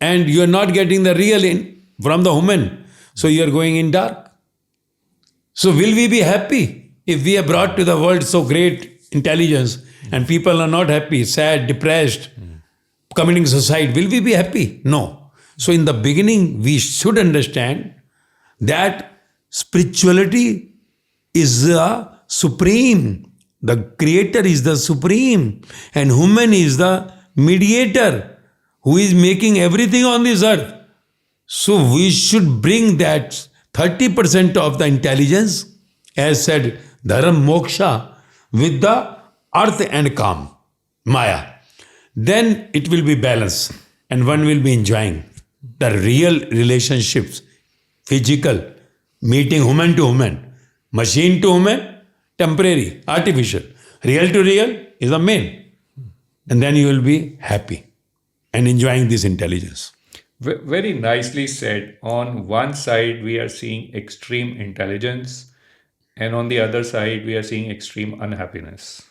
and you are not getting the real in from the human. So you are going in dark. So will we be happy if we have brought to the world so great intelligence and people are not happy, sad, depressed, committing suicide? Will we be happy? No. So in the beginning, we should understand that spirituality is the supreme. The creator is the supreme and human is the mediator who is making everything on this earth. So we should bring that 30% of the intelligence, as said, Dharma Moksha, with the earth and calm, Maya. Then it will be balanced and one will be enjoying the real relationships, physical, meeting human to human, machine to human, temporary, artificial. Real to real is the main. And then you will be happy and enjoying this intelligence. Very nicely said. On one side, we are seeing extreme intelligence, and on the other side, we are seeing extreme unhappiness.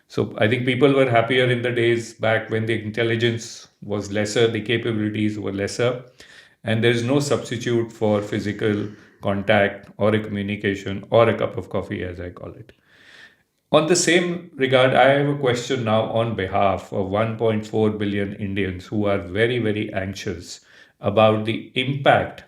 So I think people were happier in the days back when the intelligence was lesser, the capabilities were lesser, and there is no substitute for physical contact or a communication or a cup of coffee, as I call it. On the same regard, I have a question now on behalf of 1.4 billion Indians who are very, very anxious about the impact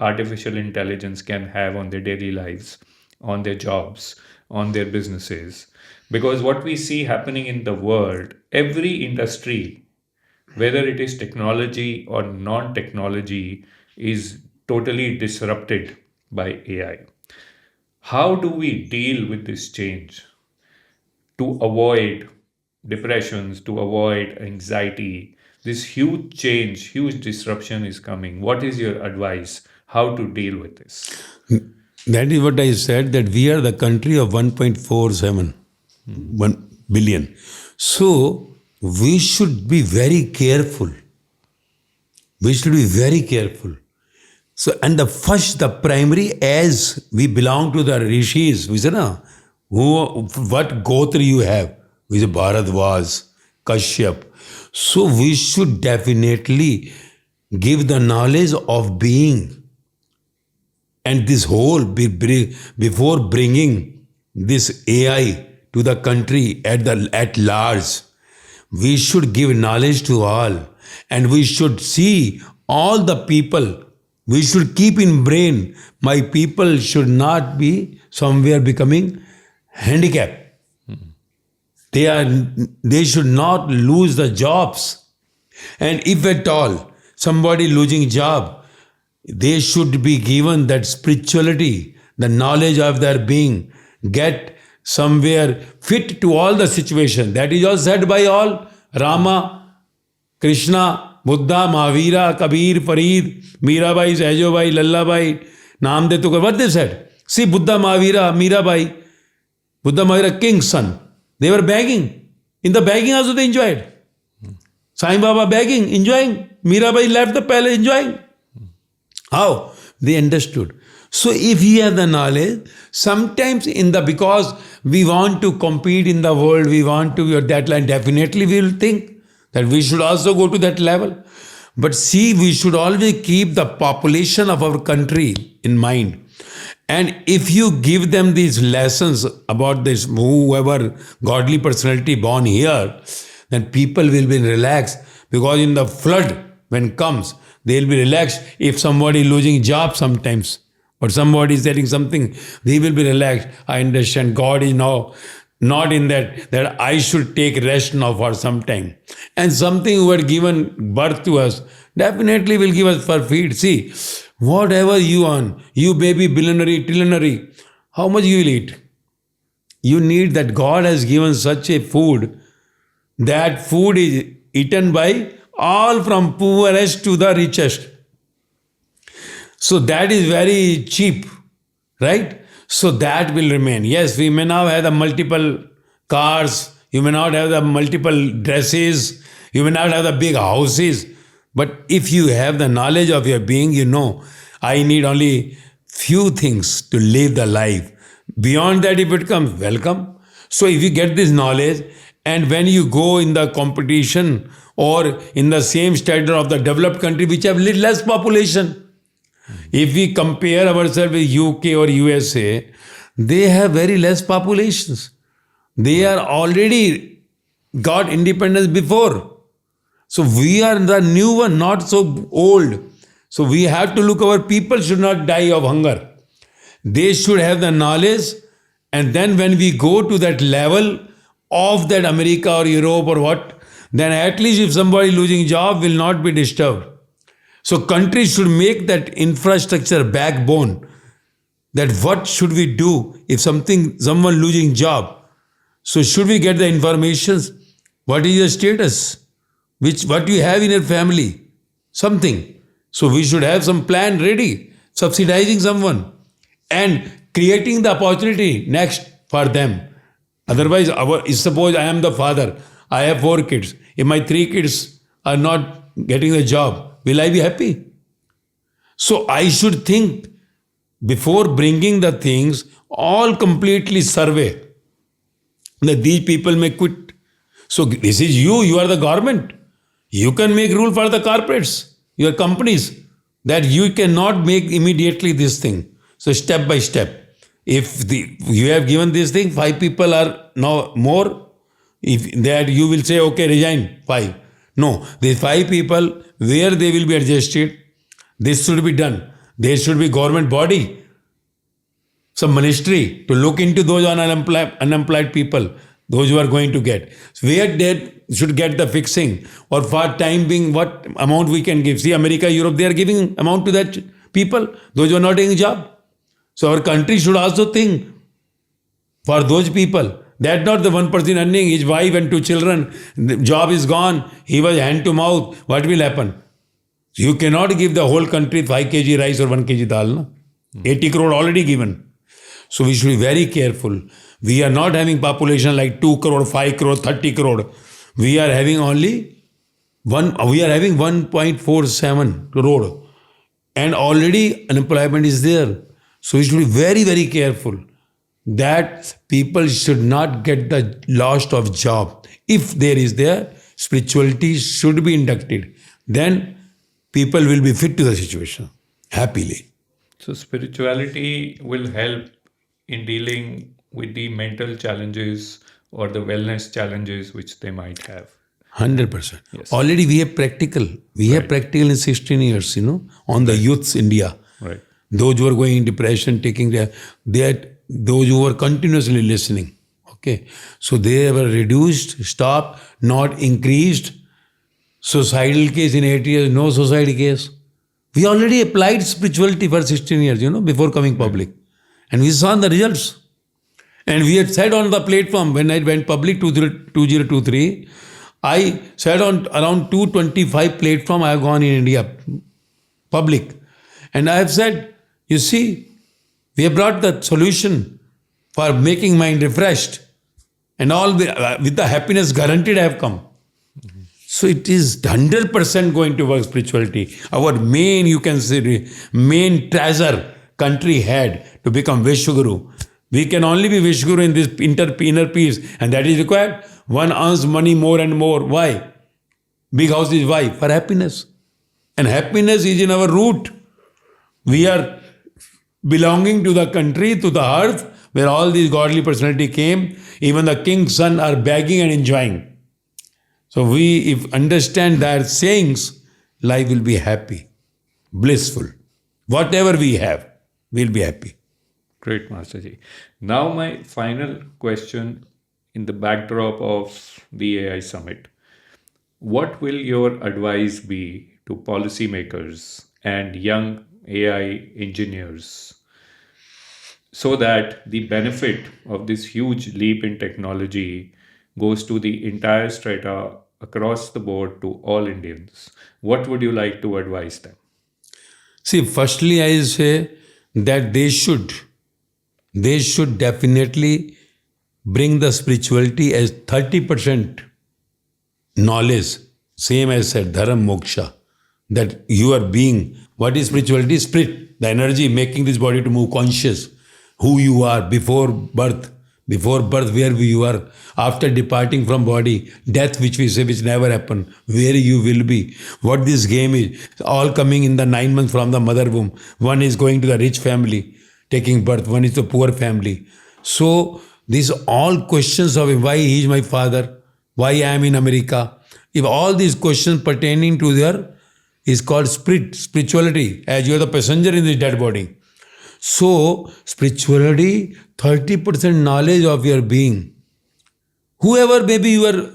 artificial intelligence can have on their daily lives on their jobs, on their businesses. Because what we see happening in the world, every industry, whether it is technology or non technology, is totally disrupted by AI. How do we deal with this change to avoid depressions, to avoid anxiety? This huge change, huge disruption is coming. What is your advice? How to deal with this? That is what I said, that we are the country of 1.47 1 billion. So we should be very careful. We should be very careful. So, and the primary, as we belong to the rishis, we say, na, what gotra you have? We say Bharadwaj, Kashyap. So we should definitely give the knowledge of being. And this whole, before bringing this AI to the country at large, we should give knowledge to all, and we should see all the people. We should keep in brain, my people should not be somewhere becoming handicapped. They should not lose the jobs. And if at all somebody losing job, they should be given that spirituality, the knowledge of their being, get somewhere fit to all the situation. That is all said by all. Rama, Krishna, Buddha, Mahavira, Kabir, Farid, Mirabai, Sahjobai, Lallabai, Namdev Tukar. What they said? See, Buddha, Mahavira, Mirabai, Buddha, Mahavira, king's son. They were begging. In the begging also they enjoyed. Sai Baba begging, enjoying. Mirabai left the palace enjoying. How? They understood. So if you have the knowledge, sometimes because we want to compete in the world, we want to be at that line, definitely we will think that we should also go to that level. But see, we should always keep the population of our country in mind. And if you give them these lessons about this, whoever godly personality born here, then people will be relaxed, because in the flood when comes, they'll be relaxed. If somebody losing job sometimes, or somebody is saying something, they will be relaxed. I understand God is now not in that I should take rest now for some time. And something who had given birth to us definitely will give us for feed. See, whatever you earn, you may be billionaire, trillionaire, how much you will eat? You need that. God has given such a food. That food is eaten by all, from poorest to the richest. So that is very cheap, right? So that will remain. Yes, we may now have the multiple cars, you may not have the multiple dresses, you may not have the big houses, but if you have the knowledge of your being, you know, I need only few things to live the life. Beyond that, if it comes, welcome. So if you get this knowledge, and when you go in the competition or in the same standard of the developed country which have little less population, if we compare ourselves with UK or USA, they have very less populations. They are already got independence before. So we are the new one, not so old. So we have to look, our people should not die of hunger. They should have the knowledge, and then when we go to that level of that America or Europe or what, then at least if somebody losing job will not be disturbed. So countries should make that infrastructure backbone, that what should we do if someone losing job. So should we get the informations? What is your status? What you have in your family? Something. So we should have some plan ready, subsidizing someone and creating the opportunity next for them. Otherwise, suppose I am the father, I have 4 kids. If my 3 kids are not getting a job, will I be happy? So I should think, before bringing the things, all completely survey that these people may quit. So this is you are the government. You can make rule for the corporates, your companies, that you cannot make immediately this thing. So step by step. If you have given this thing, 5 people are now more, if that you will say, okay, resign, 5. No, these 5 people, where they will be adjusted, this should be done. There should be government body some ministry to look into those unemployed people, those who are going to get. So where they should get the fixing, or for time being, what amount we can give. See, America, Europe, they are giving amount to that people, those who are not getting a job. So our country should also think for those people. That not the one person earning, his wife and two children, the job is gone, he was hand to mouth. What will happen? You cannot give the whole country 5 kg rice or 1 kg dal. No? 80 crore already given. So we should be very careful. We are not having population like 2 crore, 5 crore, 30 crore. We are having only we are having 1.47 crore. And already unemployment is there. So we should be very, very careful that people should not get the loss of job. If there is there, spirituality should be inducted. Then people will be fit to the situation happily. So, spirituality will help in dealing with the mental challenges or the wellness challenges which they might have. 100%. Yes. Already we have practical. We have practical in 16 years, on the youths India. Right. Those who are going in depression, taking those who are continuously listening. Okay. So they were reduced, stopped, not increased. Suicidal case in 8 years, no suicide case. We already applied spirituality for 16 years, before coming public. And we saw the results. And we had said on the platform, when I went public 2023, I said on around 225 platform I have gone in India, public. And I have said, you see, we have brought the solution for making mind refreshed. And all with the happiness guaranteed I have come. So it is 100% going to work spirituality. Our main, you can say, main treasure country had to become Vishwaguru. We can only be Vishwaguru in this inner peace, and that is required. One earns money more and more. Why? Big house is why? For happiness. And happiness is in our root. We are belonging to the country, to the earth, where all these godly personality came. Even the king's son are begging and enjoying. So we, if understand their sayings, life will be happy, blissful. Whatever we have, we'll be happy. Great, Masterji. Now, my final question in the backdrop of the AI Summit. What will your advice be to policymakers and young AI engineers so that the benefit of this huge leap in technology goes to the entire strata across the board to all Indians? What would you like to advise them? See, firstly, I say that they should definitely bring the spirituality as 30% knowledge, same as said, Dharma, Moksha, that you are being, what is spirituality? Spirit, the energy making this body to move, conscious, who you are before birth, where you are, after departing from body, death, which we say, which never happened, where you will be, what this game is, all coming in the 9 months from the mother womb. One is going to the rich family, taking birth, one is the poor family. So, these all questions of why he is my father, why I am in America, if all these questions pertaining to their, is called spirituality, as you are the passenger in this dead body. So, spirituality, 30% knowledge of your being. Whoever may be your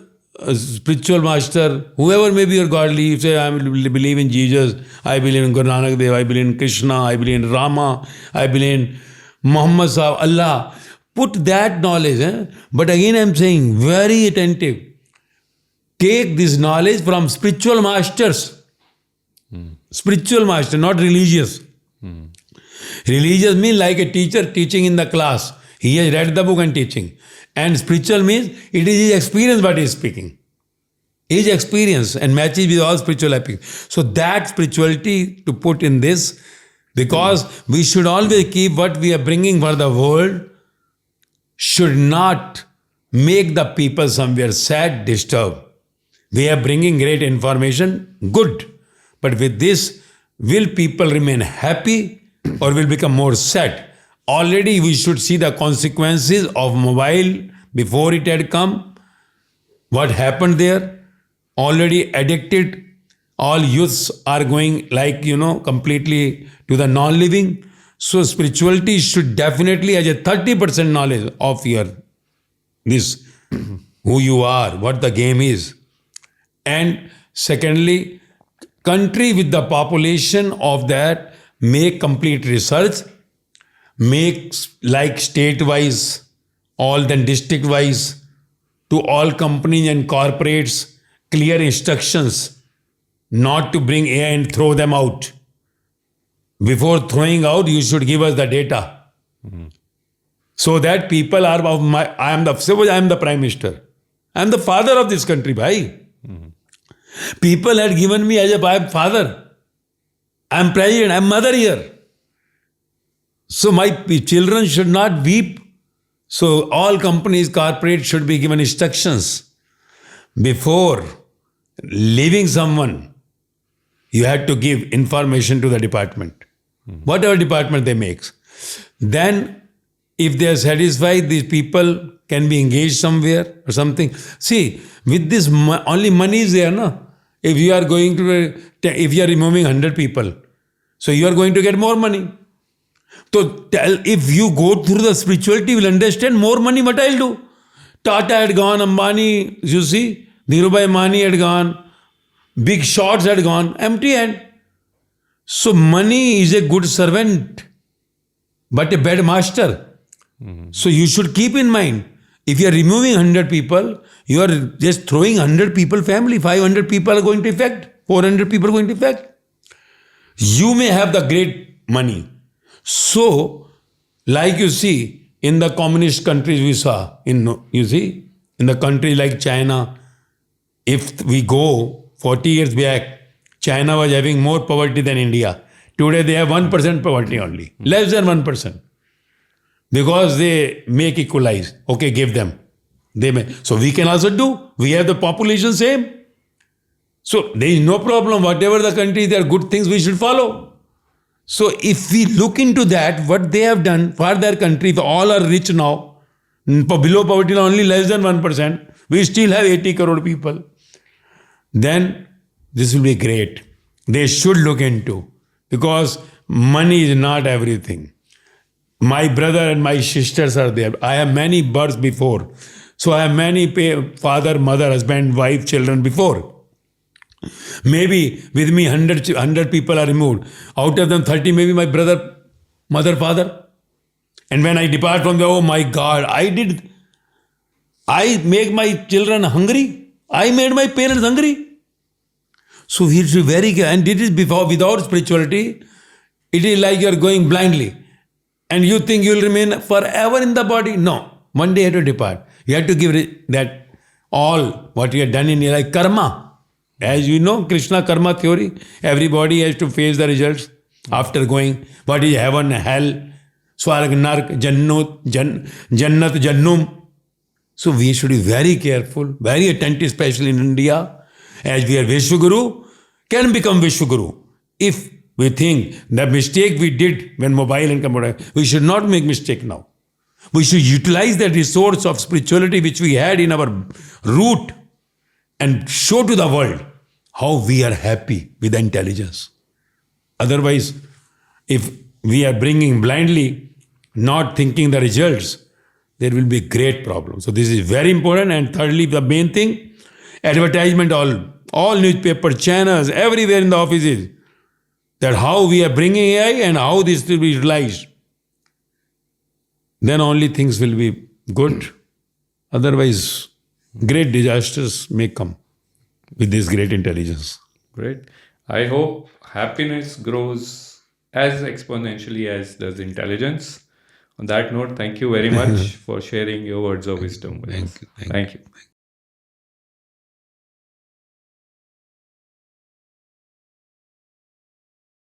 spiritual master, whoever may be your godly, you say, I believe in Jesus, I believe in Guru Nanak Dev, I believe in Krishna, I believe in Rama, I believe in Muhammad Sahib, Allah. Put that knowledge. But again I am saying, very attentive. Take this knowledge from spiritual masters. Spiritual master, not religious. Religious means like a teacher teaching in the class. He has read the book and teaching. And spiritual means it is his experience what he is speaking. His experience and matches with all spiritual epic. So that spirituality to put in this, because we should always keep what we are bringing for the world should not make the people somewhere sad, disturbed. We are bringing great information, good. But with this, will people remain happy or will become more sad? Already we should see the consequences of mobile before it had come. What happened there? Already addicted. All youths are going like, completely to the non-living. So spirituality should definitely have a 30% knowledge of your this who you are, what the game is. And secondly, country with the population of that make complete research, make like state-wise, all then district-wise, to all companies and corporates, clear instructions not to bring AI and throw them out. Before throwing out, you should give us the data. So that people are of my, suppose I am the Prime Minister. I am the father of this country, bhai. People had given me as a father. I am president, I am mother here. So my children should not weep. So all companies, corporates should be given instructions. Before leaving someone, you had to give information to the department. Whatever department they make. Then if they are satisfied, these people can be engaged somewhere or something. See, with this, only money is there, no? If you are going to, if you are removing 100 people, so you are going to get more money. So if you go through the spirituality, you will understand more money, what I'll do. Tata had gone, Ambani, you see, Dhirubhai Ambani had gone, big shots had gone, empty hand. So money is a good servant, but a bad master. So you should keep in mind, if you are removing 100 people, you are just throwing 100 people family, 500 people are going to affect, 400 people are going to affect. You may have the great money. So, like you see, in the communist countries we saw, in the country like China, if we go 40 years back, China was having more poverty than India. Today they have 1% poverty only, less than 1%. Because they make equalize. Okay, give them. They may. So we can also do. We have the population same. So there is no problem. Whatever the country, there are good things we should follow. So if we look into that, what they have done for their country, if all are rich now, below poverty only less than 1%, we still have 80 crore people. Then this will be great. They should look into. Because money is not everything. My brother and my sisters are there. I have many births before. So I have many father, mother, husband, wife, children before. Maybe with me 100 people are removed. Out of them 30 maybe my brother, mother, father. And when I depart from there, oh my God, I make my children hungry. I made my parents hungry. So we should be very careful. And it is without spirituality, it is like you are going blindly. And you think you will remain forever in the body? No. One day you have to depart. You have to give that all what you have done in your life, karma. As you know, Krishna karma theory, everybody has to face the results after going. What is heaven, hell, swarg, nark, jannat, jannum. So we should be very careful, very attentive, especially in India. As we are Vishwaguru, can become Vishwaguru. If we think the mistake we did when mobile and computer, we should not make mistake now. We should utilize that resource of spirituality which we had in our root and show to the world how we are happy with the intelligence. Otherwise, if we are bringing blindly, not thinking the results, there will be great problem. So this is very important. And thirdly, the main thing, advertisement, all newspaper channels, everywhere in the offices, that how we are bringing AI and how this will be utilized. Then only things will be good. Otherwise, great disasters may come with this great intelligence. Great. I hope happiness grows as exponentially as does intelligence. On that note, thank you very much for sharing your words of wisdom with us. Thank you. Thank you.